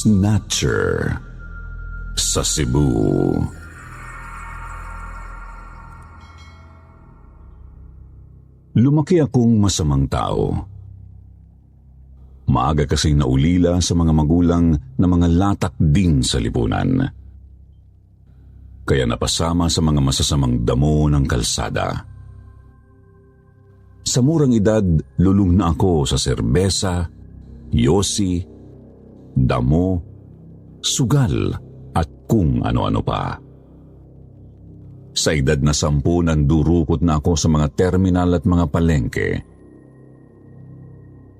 Snatcher sa Cebu. Lumaki akong masamang tao. Maaga kasing naulila sa mga magulang na mga latak din sa lipunan. Kaya napasama sa mga masasamang damo ng kalsada. Sa murang edad, lulong na ako sa serbesa, yosi, damo, sugal at kung ano-ano pa. Sa edad na 10, nandurukot na ako sa mga terminal at mga palengke.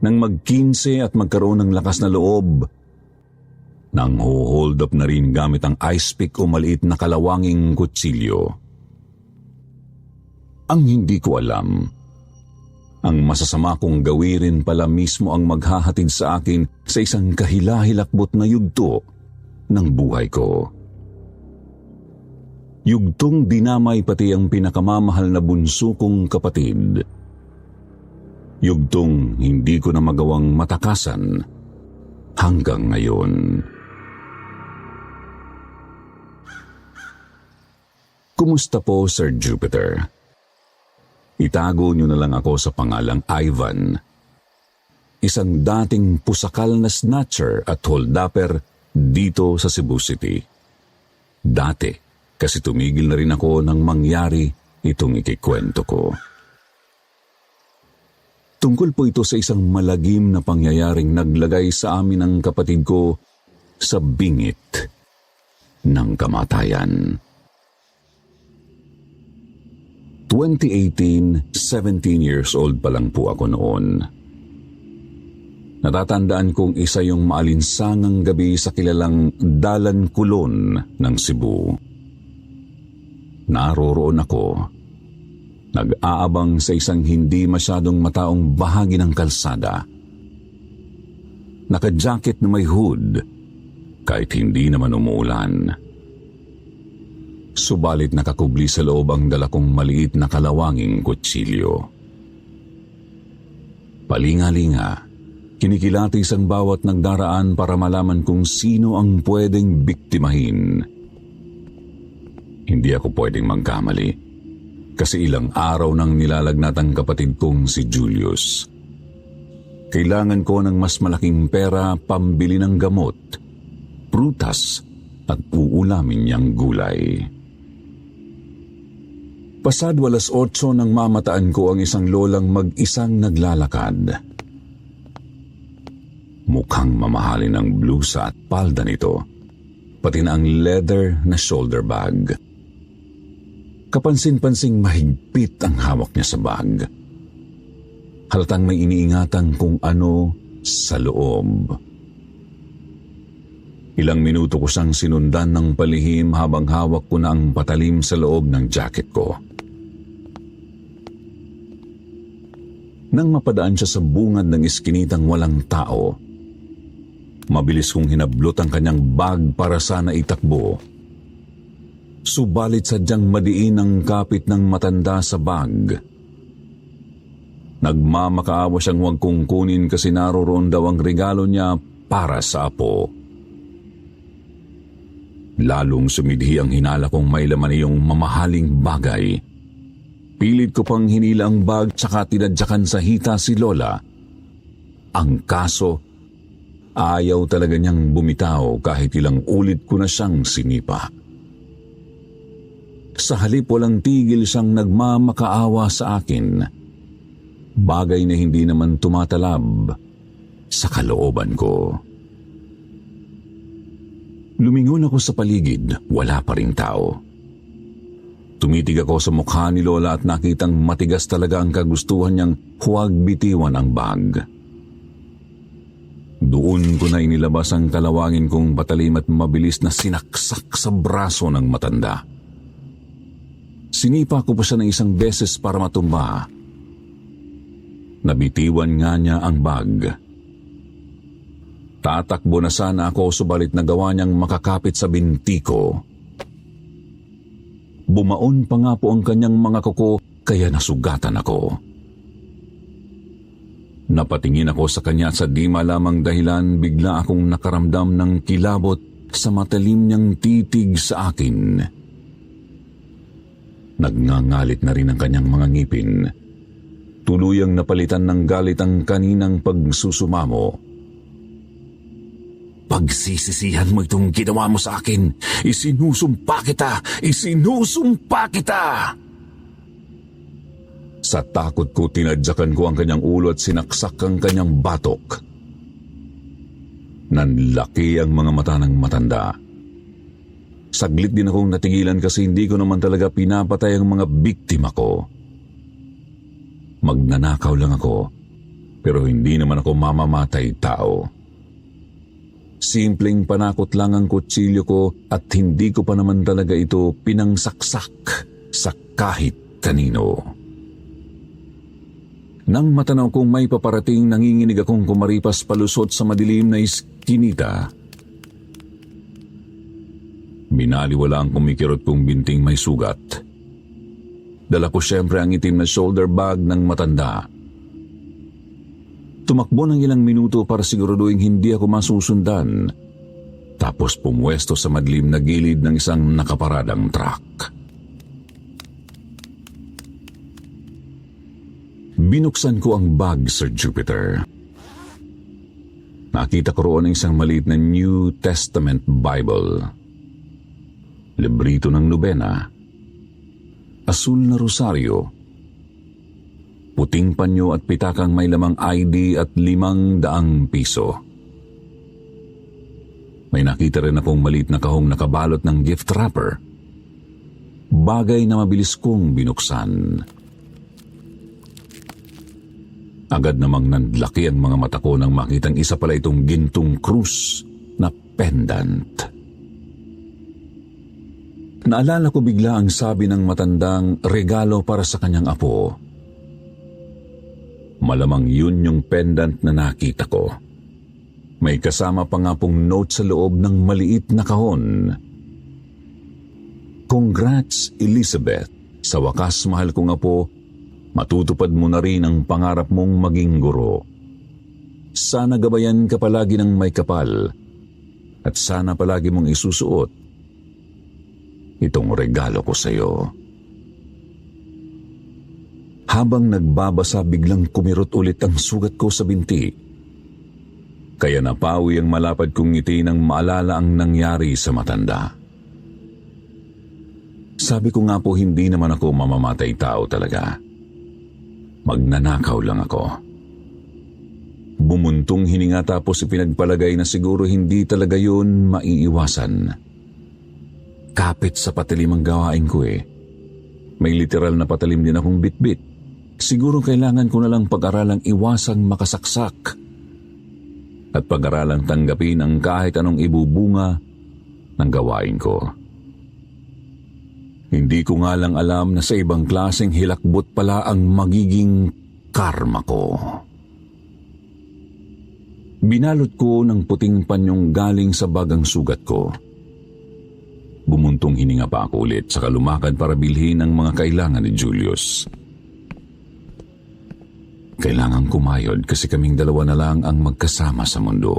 Nang mag-15 at magkaroon ng lakas na loob, nang hold up na rin gamit ang ice pick o maliit na kalawanging kutsilyo. Ang hindi ko alam, ang masasama kong gawirin pala mismo ang maghahatid sa akin sa isang kahila-hilakbot na yugto ng buhay ko. Yugtong dinamay pati ang pinakamamahal na bunso kong kapatid. Yugtong hindi ko na magawang matakasan hanggang ngayon. Kumusta po, Sir Jupiter? Itago niyo na lang ako sa pangalang Ivan. Isang dating pusakal na snatcher at holdupper dito sa Cebu City. Dati, kasi tumigil na rin ako nang mangyari itong ikikwento ko. Tungkol po ito sa isang malagim na pangyayaring naglagay sa amin ng kapatid ko sa bingit ng kamatayan. 2018, 17 years old pa lang po ako noon. Natatandaan kong isa yung maalinsangang gabi sa kilalang Dalan Kulon ng Cebu. Naroroon ako. Nag-aabang sa isang hindi masyadong mataong bahagi ng kalsada. Naka-jacket na may hood, kahit hindi naman umuulan. Subalit nakakubli sa loob ang dala kong maliit na kalawanging kutsilyo. Palinga-linga, kinikilatis ang bawat nagdaraan para malaman kung sino ang pwedeng biktimahin. Hindi ako pwedeng magkamali. Kasi ilang araw nang nilalagnat ang kapatid kong si Julius. Kailangan ko ng mas malaking pera pambili ng gamot, prutas at uulamin niyang gulay. Pasad 8:00 nang mamataan ko ang isang lolang mag-isang naglalakad. Mukhang mamahalin ang blusa at palda nito, pati na ang leather na shoulder bag. Kapansin-pansing mahigpit ang hawak niya sa bag. Halatang may iniingatan kung ano sa loob. Ilang minuto ko siyang sinundan ng palihim habang hawak ko na ang patalim sa loob ng jacket ko. Nang mapadaan siya sa bungad ng iskinitang walang tao, mabilis kong hinablot ang kanyang bag para sana itakbo. Subalit sadyang madiin ang kapit ng matanda sa bag. Nagmamakaawa siyang huwag kong kunin kasi naroroon daw ang regalo niya para sa apo. Lalong sumidhi ang hinala kong may laman iyong mamahaling bagay. Pilit ko pang hinila ang bag tsaka tinadyakan sa hita si Lola. Ang kaso, ayaw talaga niyang bumitaw kahit ilang ulit ko na siyang sinipa. Sa halip walang tigil siyang nagmamakaawa sa akin. Bagay na hindi naman tumatalab sa kalooban ko. Lumingon ako sa paligid, wala pa ring tao. Tumitig ako sa mukha ni Lola at nakitang matigas talaga ang kagustuhan niyang huwag bitiwan ang bag. Doon ko na inilabas ang kalawangin kong patalim at mabilis na sinaksak sa braso ng matanda. Sinipa ko pa siya ng isang beses para matumba. Nabitiwan nga niya ang bag. Tatakbo na sana ako subalit nagawa niyang makakapit sa binti ko. Bumaon pa nga po ang kanyang mga kuko kaya nasugatan ako. Napatingin ako sa kanya at sa di malamang dahilan bigla akong nakaramdam ng kilabot sa matalim niyang titig sa akin. Nagngangalit na rin ang kanyang mga ngipin. Tuluyang napalitan ng galit ang kaninang pagsusumamo. Pagsisisihan mo itong ginawa mo sa akin. Isinusumpa kita! Isinusumpa kita! Sa takot ko, tinadyakan ko ang kanyang ulo at sinaksak ang kanyang batok. Nanlaki ang mga mata ng matanda. Saglit din akong natigilan kasi hindi ko naman talaga pinapatay ang mga biktima ko. Magnanakaw lang ako, pero hindi naman ako mamamatay tao. Simpleng panakot lang ang kutsilyo ko at hindi ko pa naman talaga ito pinangsaksak sa kahit kanino. Nang matanaw kong may paparating, nanginginig akong kumaripas palusot sa madilim na iskinita. Binaliwala ang kumikirot kong binting may sugat. Dala ko siyempre ang itim na shoulder bag ng matanda. Tumakbo ng ilang minuto para siguraduhin hindi ako masusundan. Tapos pumwesto sa madilim na gilid ng isang nakaparadang truck. Binuksan ko ang bag, Sir Jupiter. Nakita ko roon ang isang maliit na New Testament Bible. Librito ng nobena. Asul na rosaryo. Puting panyo at pitakang may lamang ID at 500 piso. May nakita rin akong maliit na kahong nakabalot ng gift wrapper. Bagay na mabilis kong binuksan. Agad namang nanlaki ang mga mata ko nang makitang isa pala itong gintong krus na pendant. Naalala ko bigla ang sabi ng matandang regalo para sa kanyang apo. Malamang yun yung pendant na nakita ko. May kasama pa nga pong note sa loob ng maliit na kahon. Congrats, Elizabeth. Sa wakas, mahal kong apo, matutupad mo na rin ang pangarap mong maging guro. Sana gabayan ka palagi ng may kapal at sana palagi mong isusuot itong regalo ko sa iyo. Habang nagbabasa, biglang kumirot ulit ang sugat ko sa binti. Kaya napawi ang malapad kong ngiti nang maalala ang nangyari sa matanda. Sabi ko nga po, hindi naman ako mamamatay tao talaga. Magnanakaw lang ako. Bumuntong hininga tapos ipinagpalagay na siguro hindi talaga yun maiiwasan. Kapit sa patalim ang gawain ko eh. May literal na patalim din akong bitbit. Siguro kailangan ko na lang pag-aralang iwasang makasaksak at pag-aralang tanggapin ang kahit anong ibubunga ng gawain ko. Hindi ko nga lang alam na sa ibang klaseng hilakbot pala ang magiging karma ko. Binalot ko ng puting panyong galing sa bagang sugat ko. Bumuntong hininga pa ako ulit saka lumakad para bilhin ang mga kailangan ni Julius. Kailangan kumayod kasi kaming dalawa na lang ang magkasama sa mundo.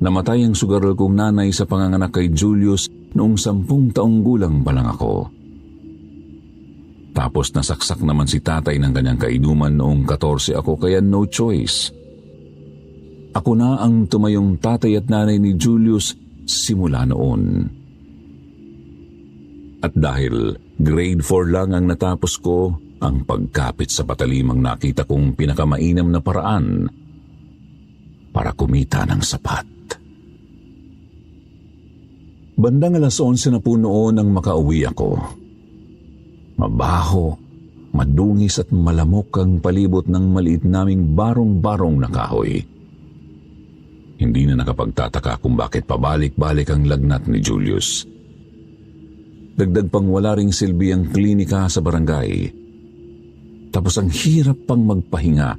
Namatay ang sugarol kong nanay sa panganganak kay Julius noong 10 taong gulang pa lang ako. Tapos nasaksak naman si tatay ng kanyang kainuman noong 14 ako kaya no choice. Ako na ang tumayong tatay at nanay ni Julius simula noon. At dahil grade 4 lang ang natapos ko, ang pagkapit sa patalimang nakita kong pinakamainam na paraan para kumita ng sapat. Bandang 11:00 na po noon nang makauwi ako. Mabaho, madungis at malamok ang palibot ng maliit naming barong-barong na kahoy. Hindi na nakapagtataka kung bakit pabalik-balik ang lagnat ni Julius. Dagdag pang wala ring silbi ang klinika sa barangay. Tapos ang hirap pang magpahinga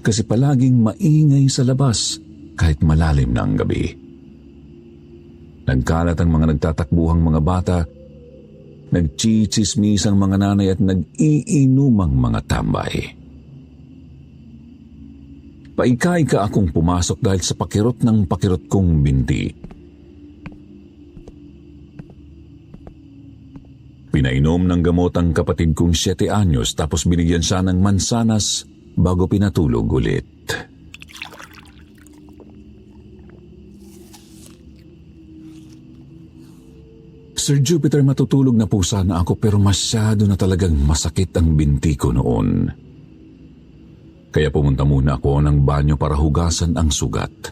kasi palaging maingay sa labas kahit malalim na ang gabi. Nagkalat ang mga nagtatakbuhang mga bata, nagchichismis ang mga nanay at nag-iinumang mga tambay. Paika-ika akong pumasok dahil sa pakirot ng pakirot kong binti. Pinainom ng gamot ang kapatid kong 7 anyos tapos binigyan siya ng mansanas bago pinatulog ulit. Sir Jupiter, matutulog na po sana ako pero masyado na talagang masakit ang binti ko noon. Kaya pumunta muna ako ng banyo para hugasan ang sugat.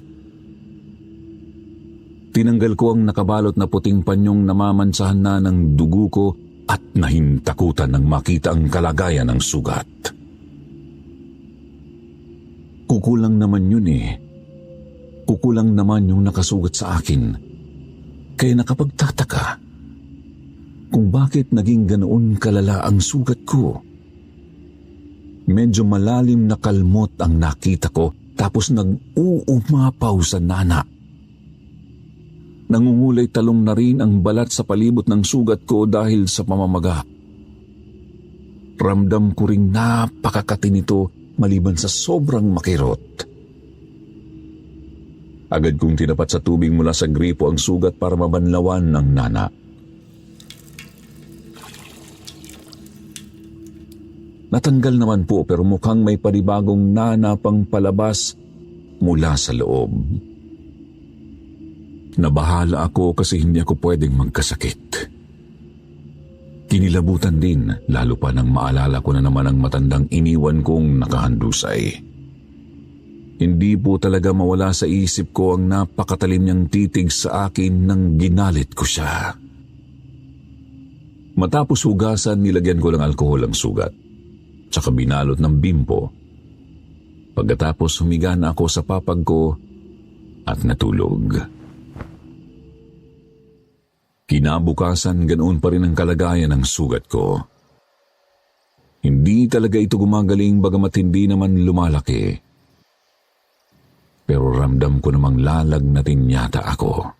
Tinanggal ko ang nakabalot na puting panyong namamansahan na ng dugo ko at nahintakutan nang makita ang kalagayan ng sugat. Kukulang naman yun eh. Kukulang naman yung nakasugat sa akin. Kaya nakapagtataka kung bakit naging ganoon kalala ang sugat ko. Medyo malalim na kalmot ang nakita ko tapos nag-uumapaw sa nana. Nangungulay talong na rin ang balat sa palibot ng sugat ko dahil sa pamamaga. Ramdam ko ring napakakati nito maliban sa sobrang makirot. Agad kong tinapat sa tubig mula sa gripo ang sugat para mabanlawan ng nana. Natanggal naman po pero mukhang may panibagong nana pang palabas mula sa loob. Nabahala ako kasi hindi ako pwedeng magkasakit. Kinilabutan din lalo pa nang maalala ko na naman ang matandang iniwan kong nakahandusay. Hindi po talaga mawala sa isip ko ang napakatalim niyang titig sa akin nang ginalit ko siya. Matapos hugasan, nilagyan ko ng alkohol ang sugat. Tsaka binalot ng bimpo. Pagkatapos humiga na ako sa papag ko at natulog. Kinabukasan, ganoon pa rin ang kalagayan ng sugat ko. Hindi talaga ito gumagaling bagamat hindi naman lumalaki. Pero ramdam ko namang lalagnatin yata ako.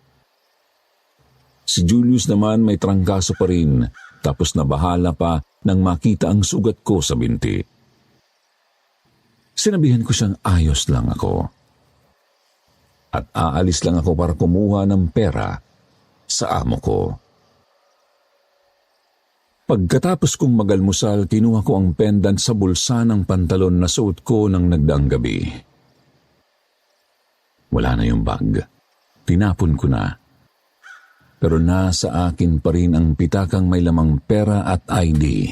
Si Julius naman may trangkaso pa rin tapos nabahala pa nang makita ang sugat ko sa binti. Sinabihan ko siyang ayos lang ako. At aalis lang ako para kumuha ng pera sa amo ko. Pagkatapos kong magalmusal, kinuha ko ang pendant sa bulsa ng pantalon na suot ko nang nagdaang gabi. Wala na yung bag. Tinapon ko na. Pero nasa akin pa rin ang pitakang may lamang pera at ID.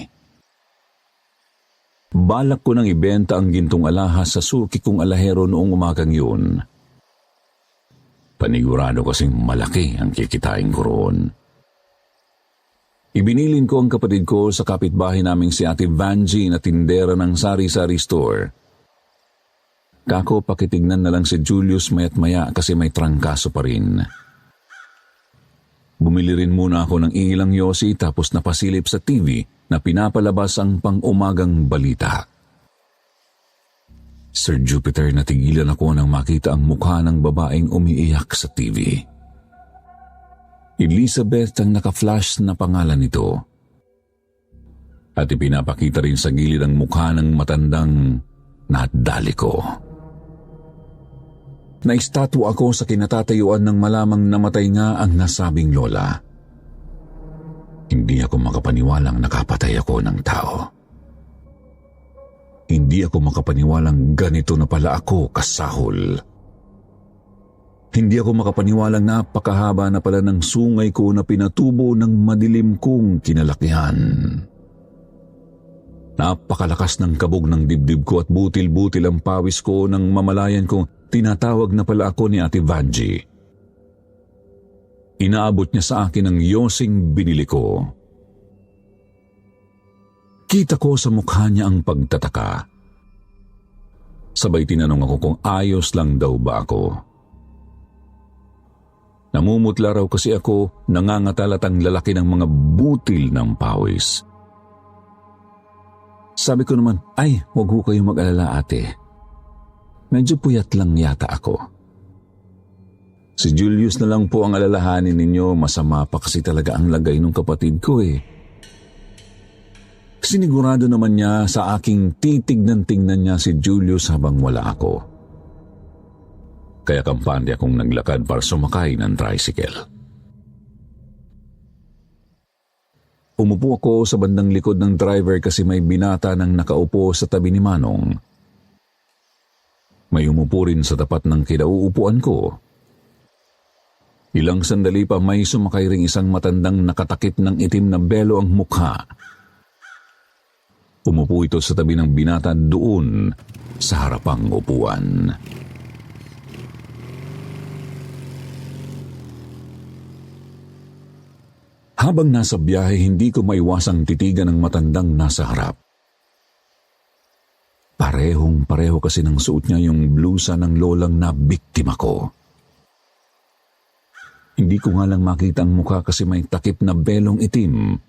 Balak ko nang ibenta ang gintong alahas sa suki kong alahero noong umagang yun. Panigurado kasing malaki ang kikitain ko roon. Ibinilin ko ang kapatid ko sa kapitbahay naming si Ate Vanji na tindera ng sari-sari store. Kako, pakitignan na lang si Julius mayat maya kasi may trangkaso pa rin. Bumili rin muna ako ng ilang yosi tapos napasilip sa TV na pinapalabas ang pang-umagang balita. Sir Jupiter, natigilan ako nang makita ang mukha ng babaeng umiiyak sa TV. Elizabeth ang naka-flash na pangalan nito. At ipinapakita rin sa gilid ang mukha ng matandang nadali ko. Naistatwa ako sa kinatatayuan ng malamang namatay nga ang nasabing lola. Hindi ako makapaniwalang nakapatay ako ng tao. Hindi ako makapaniwalang ganito na pala ako kasahol. Hindi ako makapaniwalang napakahaba na pala ng sungay ko na pinatubo ng madilim kong kinalakihan. Napakalakas ng kabog ng dibdib ko at butil-butil ang pawis ko nang mamalayan kong tinatawag na pala ako ni Ate Vanji. Inaabot niya sa akin ang yosing binili ko. Kita ko sa mukha niya ang pagtataka. Sabay tinanong ako kung ayos lang daw ba ako. Namumutla raw kasi ako, nangangatalat ang lalaki ng mga butil ng pawis. Sabi ko naman, ay, huwag ho kayong mag-alala ate. Medyo puyat lang yata ako. Si Julius na lang po ang alalahanin ninyo, masama pa kasi talaga ang lagay ng kapatid ko eh. Sinigurado naman niya sa aking titig ng tingnan niya si Julius habang wala ako. kaya kampante akong naglakad para sumakay ng tricycle. Umupo ako sa bandang likod ng driver kasi may binata nang nakaupo sa tabi ni Manong. May umupo rin sa tapat ng kinauupuan ko. Ilang sandali pa may sumakay ring isang matandang nakatakip ng itim na belo ang mukha. Umupo ito sa tabi ng binata doon sa harapang upuan. Habang nasa biyahe, hindi ko maiwasang titigan ng matandang nasa harap. Parehong-pareho kasi ng suot niya yung blusa ng lolang na biktima ko. Hindi ko nga lang makita ang mukha kasi may takip na belong itim.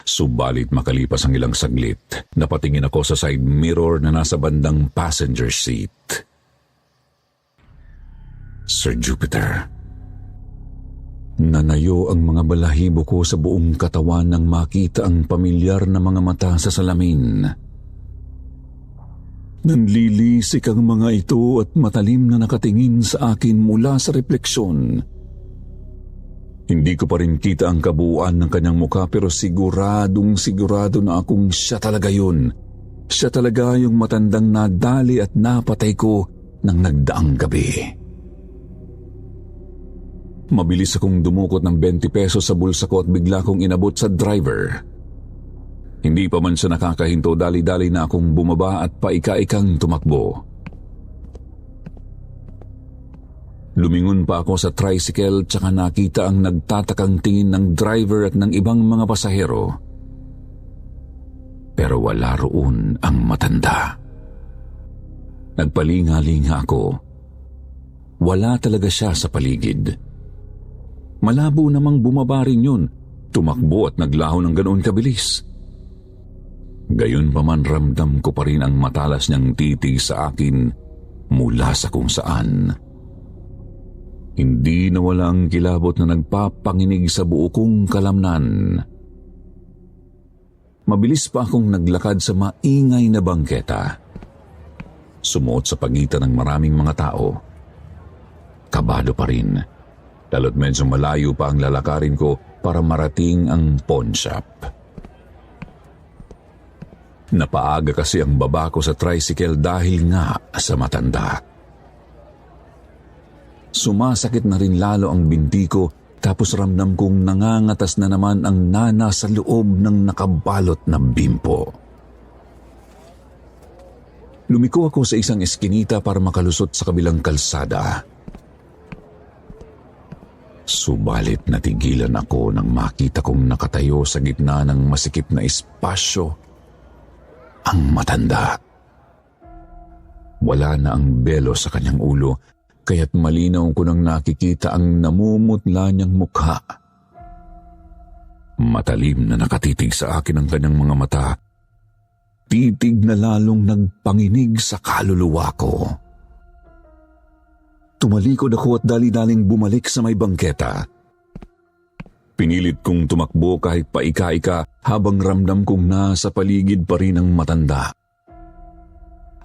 Subalit makalipas ang ilang saglit, napatingin ako sa side mirror na nasa bandang passenger seat. Sir Jupiter, nanayo ang mga balahibo ko sa buong katawan nang makita ang pamilyar na mga mata sa salamin. Nanlilisik ang mga ito at matalim na nakatingin sa akin mula sa refleksyon. Hindi ko pa rin kita ang kabuuan ng kanyang mukha pero sigurado na akong siya talaga yun. Siya talaga yung matandang nadali at napatay ko ng nagdaang gabi. Mabilis akong dumukot ng 20 pesos sa bulsa ko at bigla kong inabot sa driver. Hindi pa man siya nakakahinto, dali-dali na akong bumaba at paika-ikang tumakbo. Lumingon pa ako sa tricycle tsaka nakita ang nagtatakang tingin ng driver at ng ibang mga pasahero. Pero wala roon ang matanda. Nagpalinga-linga ako. Wala talaga siya sa paligid. Malabo namang bumaba rin yun. Tumakbo at naglaho ng ganoon kabilis. Gayon pa man ramdam ko pa rin ang matalas niyang titig sa akin mula sa kung saan. Hindi nawala ang kilabot na nagpapanginig sa buo kong kalamnan. Mabilis pa akong naglakad sa maingay na bangketa. Sumuot sa pagitan ng maraming mga tao. Kabado pa rin. Lalo't medyo malayo pa ang lalakarin ko para marating ang pawn shop. Napaaga kasi ang baba ko sa tricycle dahil nga sa matanda. Sumasakit na rin lalo ang binti ko tapos ramdam kong nangangatas na naman ang nana sa loob ng nakabalot na bimpo. Lumiko ako sa isang eskinita para makalusot sa kabilang kalsada. Subalit natigilan ako nang makita kong nakatayo sa gitna ng masikip na espasyo ang matanda. Wala na ang belo sa kanyang ulo, kaya't malinaw ko nang nakikita ang namumutla niyang mukha. Matalim na nakatitig sa akin ang kanyang mga mata. Titig na lalong nagpanginig sa kaluluwa ko. Tumalikod ako at dali-daling bumalik sa may bangketa. Pinilit kong tumakbo kahit paika-ika habang ramdam kong nasa paligid pa rin ang matanda.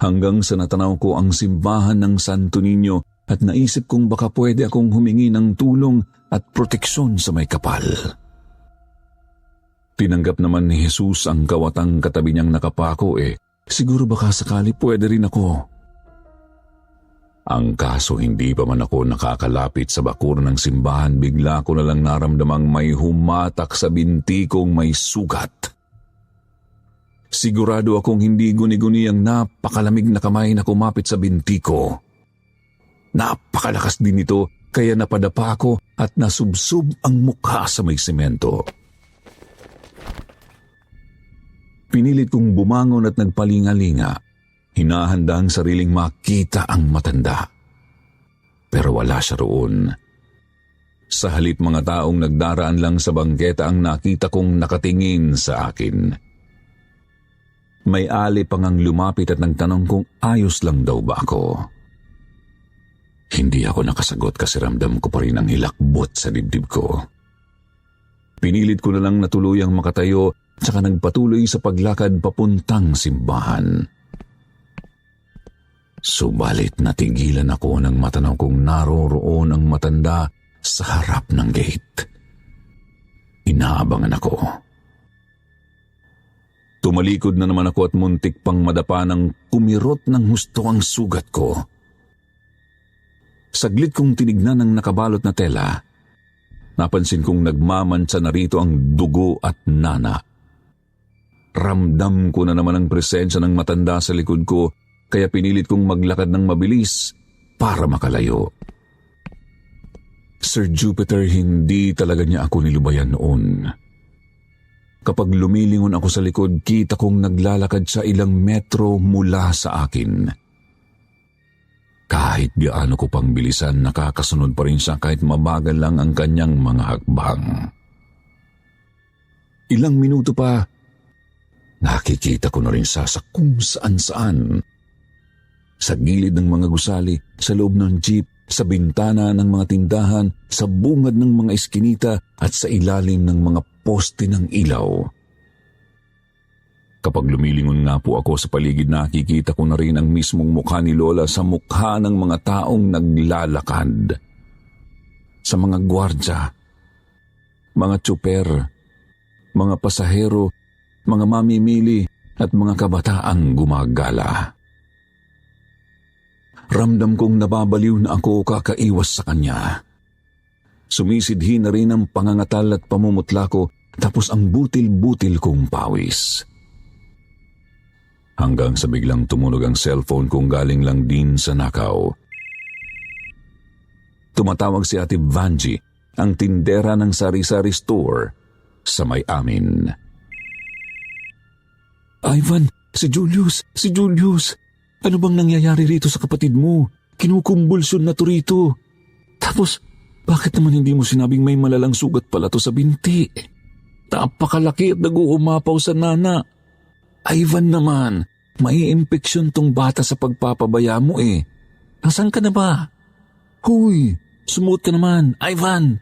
Hanggang sa natanaw ko ang simbahan ng Santo Niño at naisip kong baka pwede akong humingi ng tulong at proteksyon sa may kapal. Tinanggap naman ni Jesus ang kawatang katabi niyang nakapako siguro baka sakali pwede rin ako. Ang kaso hindi pa man ako nakakalapit sa bakuran ng simbahan, bigla ko na lang naramdamang may humatak sa binti kong may sugat. Sigurado akong hindi guni-guni ang napakalamig na kamay na kumapit sa binti ko. Napakalakas din ito kaya napadapa ako at nasubsob ang mukha sa may semento. Pinilit kong bumangon at nagpalinga-linga. Hinahanda ang sariling makita ang matanda. Pero wala siya roon. Sa halip mga taong nagdaraan lang sa bangketa ang nakita kong nakatingin sa akin. May ali pang ang lumapit at nagtanong kung ayos lang daw ba ako. Hindi ako nakasagot kasi ramdam ko pa rin ang hilakbot sa dibdib ko. Pinilit ko na lang na tuluyang makatayo tsaka nagpatuloy sa paglakad papuntang simbahan. Subalit natigilan ako nang matanaw kong naroroon ang matanda sa harap ng gate. Inaabangan ako. Tumalikod na naman ako at muntik pang madapa ng kumirot ng husto ang sugat ko. Saglit kong tinignan ang nakabalot na tela. Napansin kong nagmamansa na rito ang dugo at nana. Ramdam ko na naman ang presensya ng matanda sa likod ko, kaya pinilit kong maglakad ng mabilis para makalayo. Sir Jupiter, hindi talaga niya ako nilubayan noon. Kapag lumilingon ako sa likod, kita kong naglalakad siya ilang metro mula sa akin. Kahit gaano ko pang bilisan, nakakasunod pa rin siya kahit mabagal lang ang kanyang mga hakbang. Ilang minuto pa, nakikita ko na rin siya sa kung saan-saan. Sa gilid ng mga gusali, sa loob ng jeep, sa bintana ng mga tindahan, sa bungad ng mga eskinita at sa ilalim ng mga poste ng ilaw. Kapag lumilingon nga po ako sa paligid, nakikita ko na rin ang mismong mukha ni Lola sa mukha ng mga taong naglalakad. Sa mga gwardya, mga tsuper, mga pasahero, mga mamimili at mga kabataang gumagala. Ramdam kong nababaliw na ako kakaiwas sa kanya. Sumisidhi na rin ang pangangatal at pamumutla ko, tapos ang butil-butil kong pawis. Hanggang sa biglang tumunog ang cellphone kong galing lang din sa nakaw. Tumatawag si Ate Vanji, ang tindera ng sari-sari store sa may amin. Ivan, si Julius. Ano bang nangyayari rito sa kapatid mo? Kinukumbulsyon na to rito. Tapos, bakit naman hindi mo sinabing may malalang sugat pala to sa binti? Napakalaki at nag-uumapaw sa nana. Ivan naman, may impeksyon tong bata sa pagpapabaya mo eh. Nasaan ka na ba? Huy, sumuot ka naman. Ivan!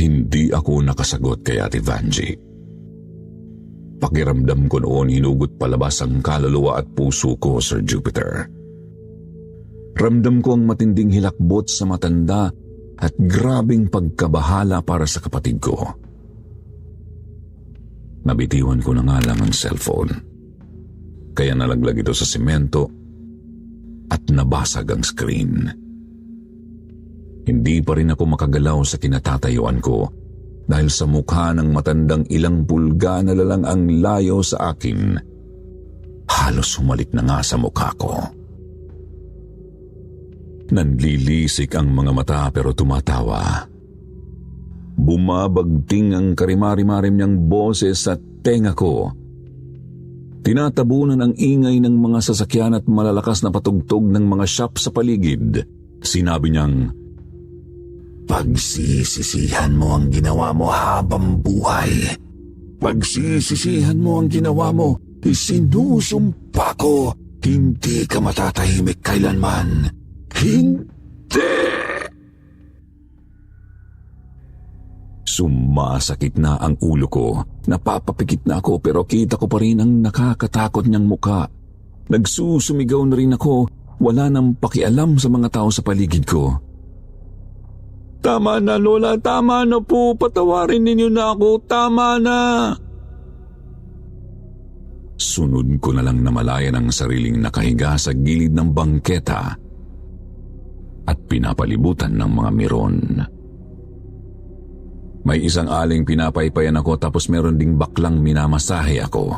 Hindi ako nakasagot kay Ate Vanji. Pakiramdam ko noon hinugot palabas ang kaluluwa at puso ko, Sir Jupiter. Ramdam ko ang matinding hilakbot sa matanda at grabing pagkabahala para sa kapatid ko. Nabitiwan ko na nga lang ang cellphone. Kaya nalaglag ito sa semento at nabasag ang screen. Hindi pa rin ako makagalaw sa kinatatayuan ko dahil sa mukha ng matandang ilang pulga na lang ang layo sa akin. Halos humalik na nga sa mukha ko. Nanlilisik ang mga mata pero tumatawa. Bumabagting ang karimari-marim niyang boses sa tenga ko. Tinatabunan ang ingay ng mga sasakyan at malalakas na patugtog ng mga shop sa paligid. Sinabi niyang, "Pagsisisihan mo ang ginawa mo habang buhay. Pagsisisihan mo ang ginawa mo, isinusumpa ko, hindi ka matatahimik kailanman. Hindi!" Sumasakit na ang ulo ko. Napapapikit na ako pero kita ko pa rin ang nakakatakot niyang mukha. Nagsusumigaw na rin ako. Wala nang pakialam sa mga tao sa paligid ko. "Tama na, Lola. Tama na po. Patawarin ninyo na ako. Tama na." Sunod ko na lang namalayan ang sariling nakahiga sa gilid ng bangketa at pinapalibutan ng mga miron. May isang aling pinapaypayan ako tapos meron ding baklang minamasahe ako.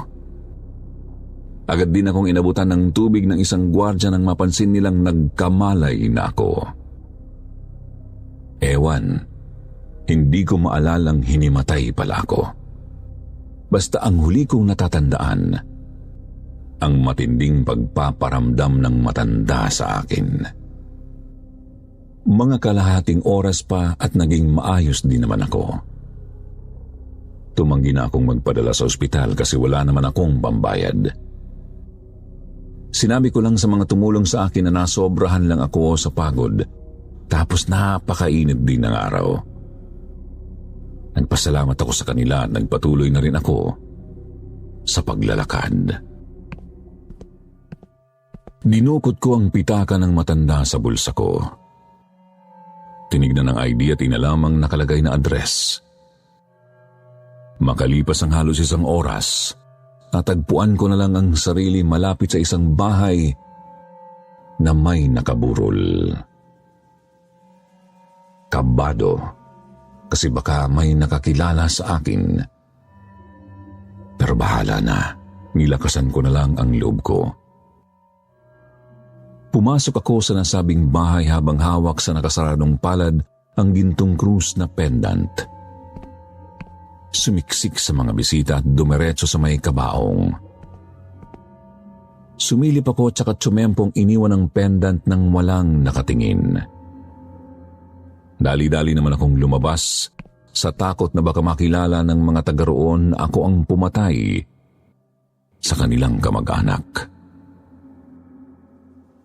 Agad din akong inabutan ng tubig ng isang gwardya nang mapansin nilang nagkamalay na ako. Ewan, hindi ko maalalang hinimatay pala ako. Basta ang huli kong natatandaan, ang matinding pagpaparamdam ng matanda sa akin. Mga kalahating oras pa at naging maayos din naman ako. Tumanggi na akong magpadala sa ospital kasi wala naman akong pambayad. Sinabi ko lang sa mga tumulong sa akin na nasobrahan lang ako sa pagod. Tapos napakainit din ng araw. Nagpasalamat ako sa kanila at nagpatuloy na rin ako sa paglalakad. Dinukot ko ang pitaka ng matanda sa bulsa ko. Tinignan ang ID at inalamang nakalagay na address. Makalipas ang halos isang oras, natagpuan ko na lang ang sarili malapit sa isang bahay na may nakaburol. Kabado, kasi baka may nakakilala sa akin. Pero bahala na, nilakasan ko na lang ang loob ko. Pumasok ako sa nasabing bahay habang hawak sa nakasaradong palad ang gintong krus na pendant. Sumiksik sa mga bisita at dumiretso sa may kabaong. Sumilip ako at saka tsumempong iniwan ang pendant nang walang nakatingin. Dali-dali naman akong lumabas sa takot na baka makilala ng mga taga roon na ako ang pumatay sa kanilang kamag-anak.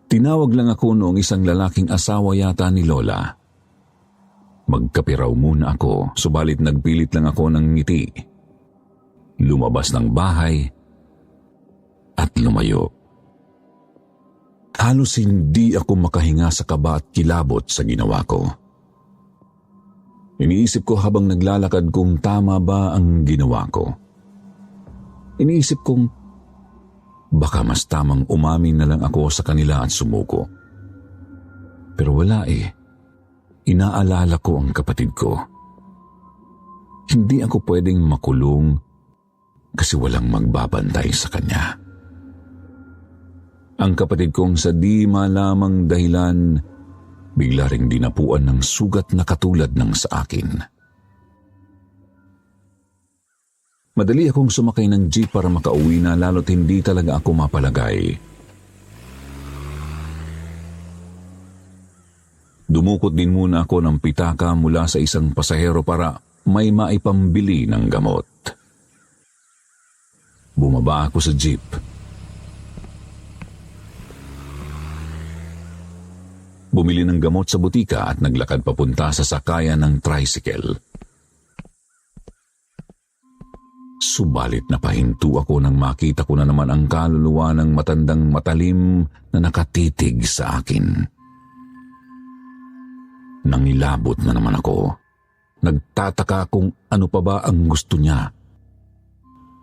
Tinawag lang ako noong isang lalaking asawa yata ni Lola. Magkape raw muna ako, subalit nagpilit lang ako ng ngiti. Lumabas ng bahay at lumayo. Halos hindi ako makahinga sa kaba at kilabot sa ginawa ko. Iniisip ko habang naglalakad kung tama ba ang ginawa ko. Iniisip kong baka mas tamang umamin na lang ako sa kanila at sumuko. Pero wala eh. Inaalala ko ang kapatid ko. Hindi ako pwedeng makulong kasi walang magbabantay sa kanya. Ang kapatid kong sa di malamang dahilan, bigla ring dinapuan ng sugat na katulad ng sa akin. Madali akong sumakay ng jeep para makauwi na lalo't hindi talaga ako mapalagay. Dumukot din muna ako ng pitaka mula sa isang pasahero para may maipambili ng gamot. Bumaba ako sa jeep. Bumili ng gamot sa butika at naglakad papunta sa sakayan ng tricycle. Subalit napahinto ako nang makita ko na naman ang kaluluwa ng matandang matalim na nakatitig sa akin. Nangilabot na naman ako. Nagtataka kung ano pa ba ang gusto niya.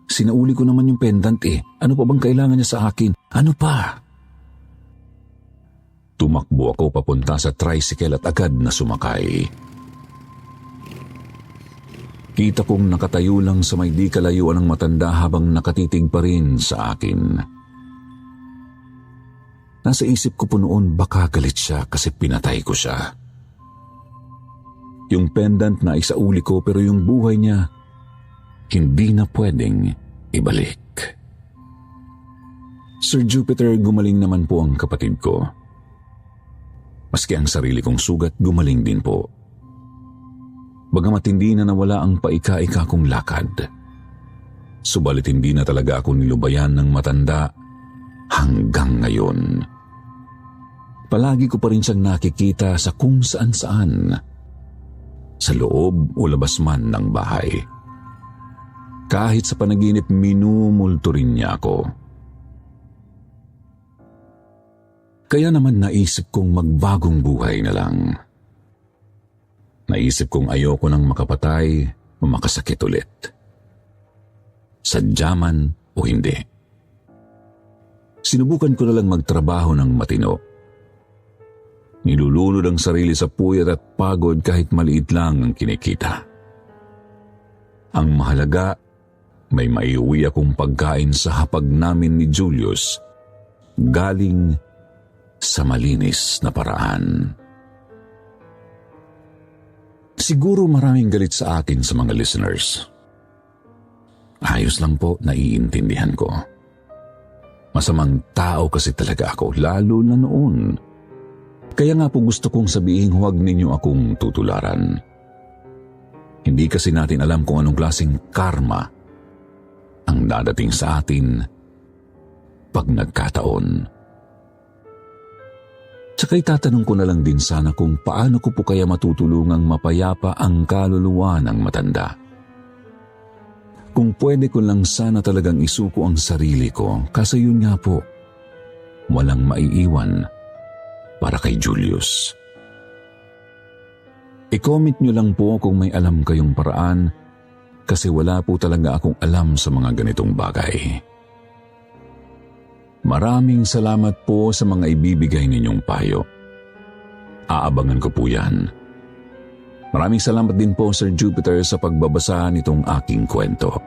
Sinauli ko naman yung pendant eh. Ano pa bang kailangan niya sa akin? Ano pa? Tumakbo ako papunta sa tricycle at agad na sumakay. Kita kong nakatayo lang sa may di kalayuan ng matanda habang nakatitig pa rin sa akin. Nasa isip ko po noon baka galit siya kasi pinatay ko siya. Yung pendant na isauli ko pero yung buhay niya hindi na pwedeng ibalik. Sir Jupiter, gumaling naman po ang kapatid ko. Maski ang sarili kong sugat, gumaling din po. Bagamat hindi na nawala ang paika-ika kong lakad. Subalit hindi na talaga ako nilubayan ng matanda hanggang ngayon. Palagi ko pa rin siyang nakikita sa kung saan-saan. Sa loob o labas man ng bahay. Kahit sa panaginip, minumulto rin niya ako. Kaya naman naisip kong magbagong buhay na lang. Naisip kong ayoko nang makapatay o makasakit ulit. Sadya man o hindi. Sinubukan ko na lang magtrabaho ng matino. Nilulunod ang sarili sa puyat at pagod kahit maliit lang ang kinikita. Ang mahalaga, may maiuwi akong pagkain sa hapag namin ni Julius galing sa malinis na paraan. Siguro maraming galit sa akin sa mga listeners. Ayos lang po, naiintindihan ko. Masamang tao kasi talaga ako, lalo na noon. Kaya nga po gusto kong sabihin huwag ninyo akong tutularan. Hindi kasi natin alam kung anong klaseng karma ang dadating sa atin pag nagkataon. Tsaka itatanong ko na lang din sana kung paano ko po kaya matutulungang mapayapa ang kaluluwa ng matanda. Kung pwede ko lang sana talagang isuko ang sarili ko, kasi yun nga po, walang maiiwan para kay Julius. I-comment nyo lang po kung may alam kayong paraan kasi wala po talaga akong alam sa mga ganitong bagay. Maraming salamat po sa mga ibibigay ninyong payo. Aabangan ko po yan. Maraming salamat din po, Sir Jupiter, sa pagbabasa nitong aking kwento.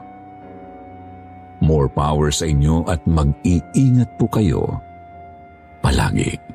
More power sa inyo at mag-iingat po kayo palagi.